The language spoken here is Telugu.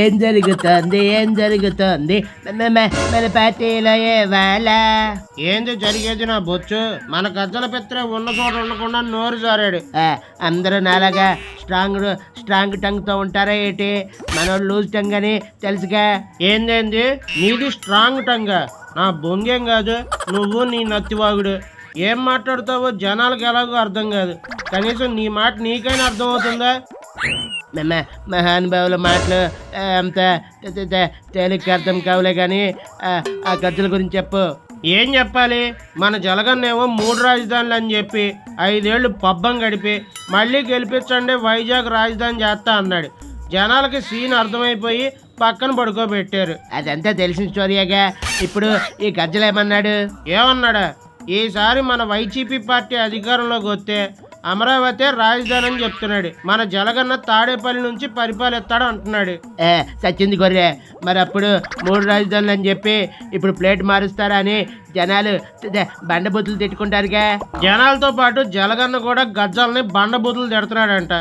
ఏం జరుగుతుంది మన పార్టీలో ఇవాళ ఏంది జరిగేది నా బొచ్చు? మన గజ్జల పెత్ర ఉన్న చోట ఉండకుండా నోరు జారాడు. అందరూ నాలాగా స్ట్రాంగ్ టంగ్ తో ఉంటారా ఏంటి? మనోడు లూజ్ టంగ్ అని తెలుసుగా. ఏందేంది నీది స్ట్రాంగ్ టంగ్? నా బొంగేం కాదు, నువ్వు నీ నత్తివాగుడు. ఏం మాట్లాడుతావో జనాలకు ఎలాగో అర్థం కాదు. కనీసం నీ మాట నీకైనా అర్థం అవుతుందా? మహానుభావుల మాటలు అంత తేలిక అర్థం కావులే కానీ ఆ గజ్జల గురించి చెప్పు. ఏం చెప్పాలి? మన జలగన్నేమో 3 రాజధానులు అని చెప్పి 5 ఏళ్ళు పబ్బం గడిపి మళ్ళీ గెలిపించండి వైజాగ్ రాజధాని చేస్తా అన్నాడు. జనాలకి సీన్ అర్థమైపోయి పక్కన పడుకోబెట్టారు. అదంతా తెలిసిన స్టోరీగా. ఇప్పుడు ఈ గజ్జలు ఏమన్నాడా? ఈసారి మన వైసీపీ పార్టీ అధికారంలోకి వస్తే అమరావతి రాజధాని అని చెప్తున్నాడు. మన జలగన్న తాడేపల్లి నుంచి పరిపాలిస్తాడు అంటున్నాడు. సచ్చింది గొర్రె. మరి అప్పుడు 3 రాజధానులు అని చెప్పి ఇప్పుడు ప్లేట్ మారుస్తారా అని జనాలు బండబూతులు తిట్టుకుంటారుగా. జనాలతో పాటు జలగన్న కూడా గజ్జల్ని బండబూతులు తిడుతున్నాడంట.